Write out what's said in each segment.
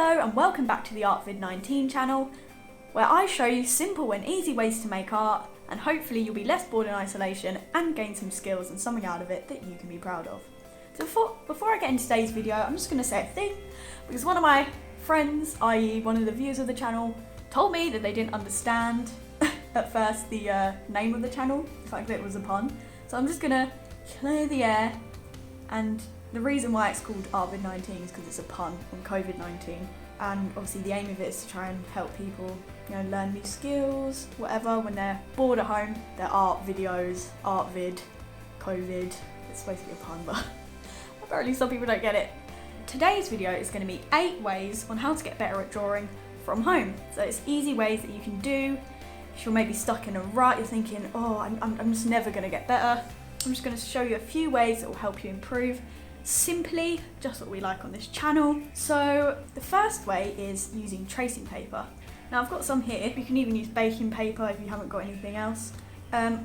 Hello and welcome back to the ArtVid19 channel, where I show you simple and easy ways to make art, and hopefully you'll be less bored in isolation and gain some skills and something out of it that you can be proud of. So before I get into today's video, I'm just going to say a thing, because one of my friends, i.e. one of the viewers of the channel, told me that they didn't understand at first the name of the channel, the fact that it was a pun. So I'm just going to clear the air, and the reason why it's called ArtVid19 is because it's a pun on COVID-19, and obviously the aim of it is to try and help people, learn new skills, whatever, when they're bored at home. Their art videos, ArtVid, COVID, it's supposed to be a pun, but apparently some people don't get it. Today's video is going to be 8 ways on how to get better at drawing from home. So it's easy ways that you can do. If you're maybe stuck in a rut, you're thinking, oh, I'm just never going to get better. I'm just going to show you a few ways that will help you improve. Simply, just what we like on this channel. So the first way is using tracing paper. Now I've got some here. You can even use baking paper if you haven't got anything else.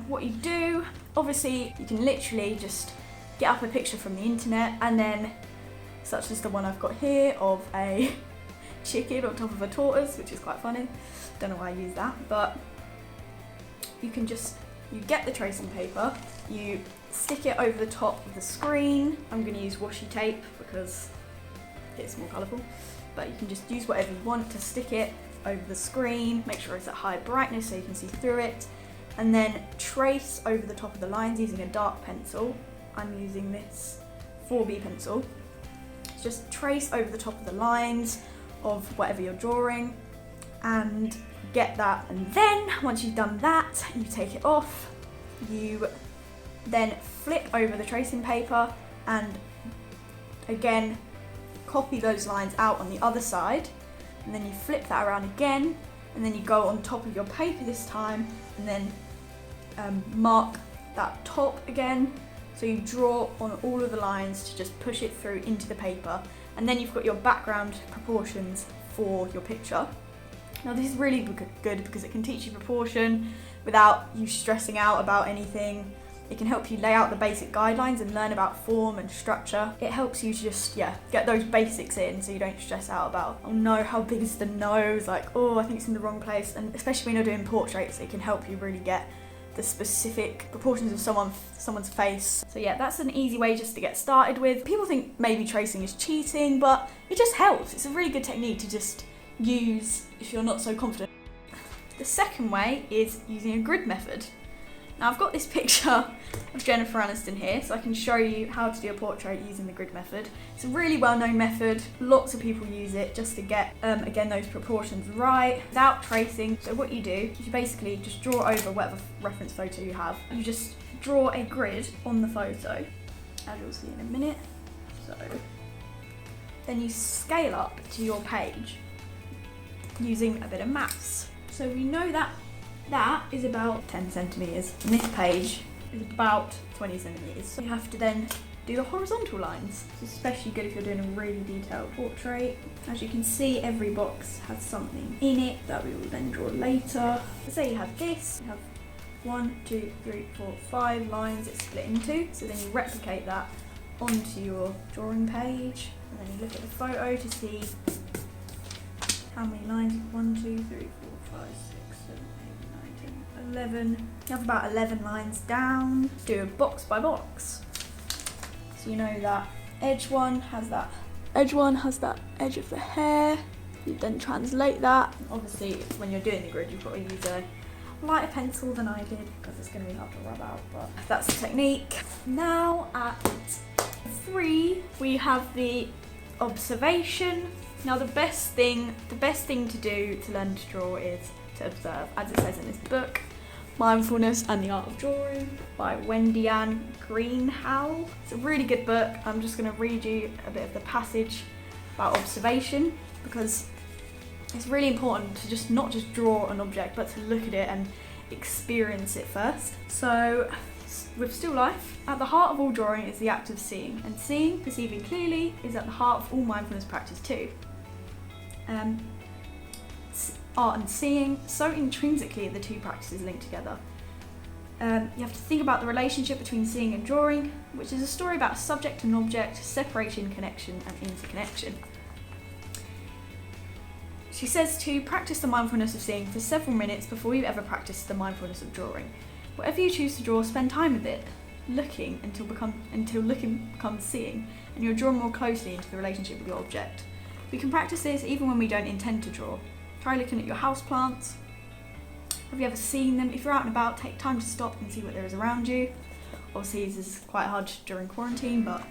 What you do, obviously you can literally just get up a picture from the internet, and then, such as the one I've got here of a chicken on top of a tortoise, which is quite funny. Don't know why I use that, but you get the tracing paper, you stick it over the top of the screen. I'm going to use washi tape because it's more colourful, but you can just use whatever you want to stick it over the screen. Make sure it's at high brightness so you can see through it, and then trace over the top of the lines using a dark pencil. I'm using this 4B pencil. Just trace over the top of the lines of whatever you're drawing and get that, and then once you've done that, you take it off. You then flip over the tracing paper and again copy those lines out on the other side, and then you flip that around again, and then you go on top of your paper this time and then mark that top again. So you draw on all of the lines to just push it through into the paper, and then you've got your background proportions for your picture. Now this is really good because it can teach you proportion without you stressing out about anything. It can help you lay out the basic guidelines and learn about form and structure. It helps you to just, get those basics in so you don't stress out about, oh no, how big is the nose? Like, oh, I think it's in the wrong place. And especially when you're doing portraits, it can help you really get the specific proportions of someone's face. So yeah, that's an easy way just to get started with. People think maybe tracing is cheating, but it just helps. It's a really good technique to just use if you're not so confident. The second way is using a grid method. Now I've got this picture of Jennifer Aniston here, so I can show you how to do a portrait using the grid method. It's a really well-known method. Lots of people use it just to get, again, those proportions right without tracing. So what you do is you basically just draw over whatever reference photo you have. You just draw a grid on the photo, as you'll see in a minute. So then you scale up to your page using a bit of maths. So we know that is about 10 centimetres, and this page is about 20 centimetres. So you have to then do the horizontal lines. It's especially good if you're doing a really detailed portrait. As you can see, every box has something in it that we will then draw later. So say you have this, you have 1, 2, 3, 4, 5 lines it's split into. So then you replicate that onto your drawing page, and then you look at the photo to see how many lines. 1, 2, 3, 4, 5, 6, 7, 8, 9, 10, 11. You have about 11 lines down. Do a box by box. So you know that edge one has that edge of the hair. You then translate that. Obviously, when you're doing the grid, you've got to use a lighter pencil than I did because it's going to be hard to rub out, but that's the technique. Now at 3, we have the observation. Now the best thing to do to learn to draw is to observe, as it says in this book, Mindfulness and the Art of Drawing by Wendy Ann Greenhalgh. It's a really good book. I'm just going to read you a bit of the passage about observation, because it's really important to not just draw an object, but to look at it and experience it first. So with still life, at the heart of all drawing is the act of seeing, and seeing, perceiving clearly, is at the heart of all mindfulness practice too. Art and seeing, so intrinsically the two practices linked together. You have to think about the relationship between seeing and drawing, which is a story about subject and object, separation, connection and interconnection. She says to practice the mindfulness of seeing for several minutes before you ever practice the mindfulness of drawing. Whatever you choose to draw, spend time with it, looking until looking becomes seeing, and you're drawn more closely into the relationship with your object. We can practice this even when we don't intend to draw. Try looking at your houseplants. Have you ever seen them? If you're out and about, take time to stop and see what there is around you. Obviously this is quite hard during quarantine, but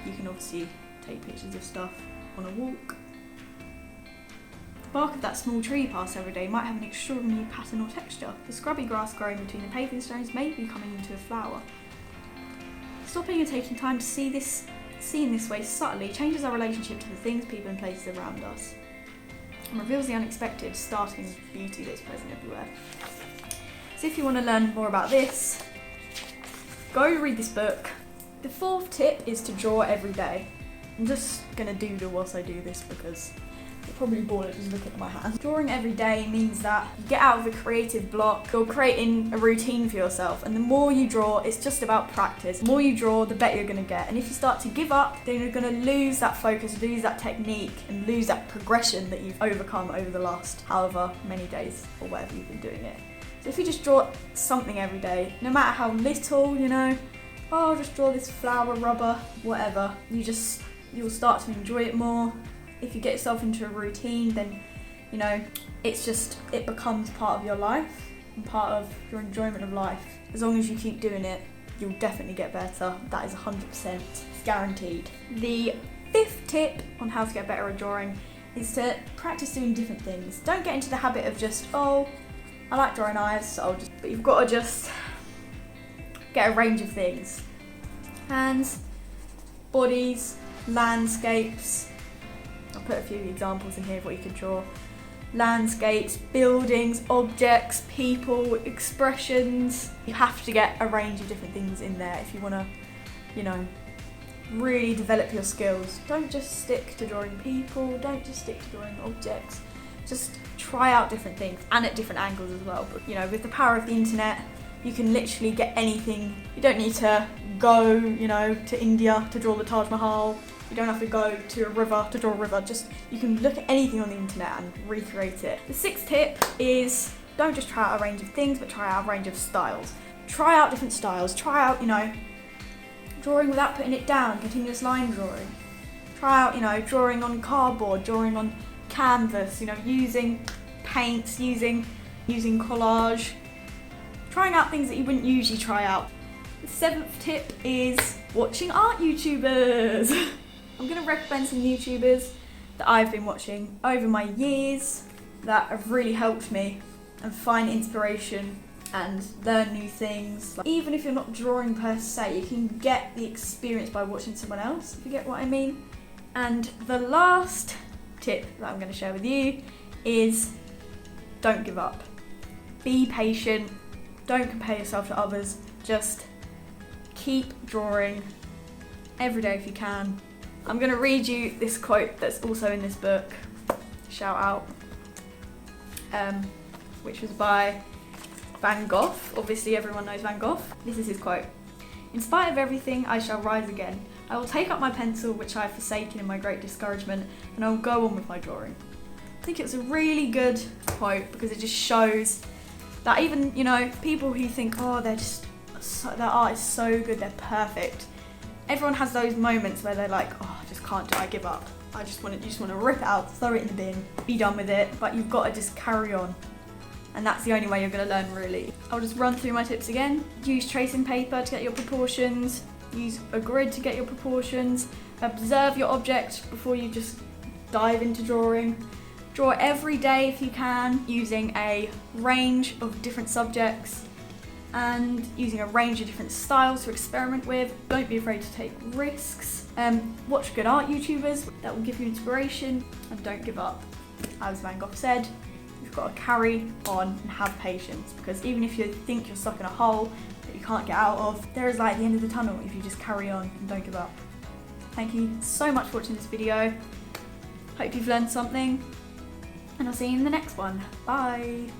you can obviously take pictures of stuff on a walk. The bark of that small tree you pass every day might have an extraordinary pattern or texture. The scrubby grass growing between the paving stones may be coming into a flower. Stopping and taking time to see in this way subtly changes our relationship to the things, people and places around us, and reveals the unexpected, startling beauty that's present everywhere. So if you want to learn more about this, go read this book. The 4th tip is to draw every day. I'm just going to doodle whilst I do this because you're probably bored of just looking at my hands. Drawing every day means that you get out of a creative block. You're creating a routine for yourself, and the more you draw, it's just about practice. The more you draw, the better you're going to get. And if you start to give up, then you're going to lose that focus, lose that technique, and lose that progression that you've overcome over the last however many days or whatever you've been doing it. So if you just draw something every day, no matter how little, oh, I'll just draw this flower, rubber, whatever, you'll start to enjoy it more. If you get yourself into a routine, then, it becomes part of your life and part of your enjoyment of life. As long as you keep doing it, you'll definitely get better. That is 100% guaranteed. The 5th tip on how to get better at drawing is to practice doing different things. Don't get into the habit of just, oh, I like drawing eyes, so but you've got to just get a range of things. Hands, bodies, landscapes. I'll put a few examples in here of what you could draw. Landscapes, buildings, objects, people, expressions. You have to get a range of different things in there if you want to, really develop your skills. Don't just stick to drawing people, don't just stick to drawing objects. Just try out different things, and at different angles as well. But with the power of the internet, you can literally get anything. You don't need to go, to India to draw the Taj Mahal. You don't have to go to a river to draw a river. You can look at anything on the internet and recreate it. The 6th tip is don't just try out a range of things, but try out a range of styles. Try out different styles. Try out, drawing without putting it down, continuous line drawing. Try out, drawing on cardboard, drawing on canvas, using paints, using collage. Trying out things that you wouldn't usually try out. The 7th tip is watching art YouTubers. I'm going to recommend some YouTubers that I've been watching over my years that have really helped me and find inspiration and learn new things. Even if you're not drawing per se, you can get the experience by watching someone else, if you get what I mean. And the last tip that I'm going to share with you is don't give up. Be patient. Don't compare yourself to others. Just keep drawing every day if you can. I'm going to read you this quote that's also in this book, shout out, which was by Van Gogh. Obviously everyone knows Van Gogh. This is his quote. "In spite of everything, I shall rise again. I will take up my pencil, which I have forsaken in my great discouragement, and I will go on with my drawing." I think it's a really good quote because it just shows that even, people who think, oh, their art is so good, they're perfect. Everyone has those moments where they're like, oh, I just can't do it, I give up. You just want to rip it out, throw it in the bin, be done with it, but you've got to just carry on. And that's the only way you're going to learn, really. I'll just run through my tips again. Use tracing paper to get your proportions. Use a grid to get your proportions. Observe your object before you just dive into drawing. Draw every day if you can, using a range of different subjects and using a range of different styles to experiment with. Don't be afraid to take risks. Watch good art YouTubers, that will give you inspiration, and don't give up. As Van Gogh said, you've got to carry on and have patience, because even if you think you're stuck in a hole that you can't get out of, there is light at the end of the tunnel if you just carry on and don't give up. Thank you so much for watching this video. Hope you've learned something, and I'll see you in the next one. Bye!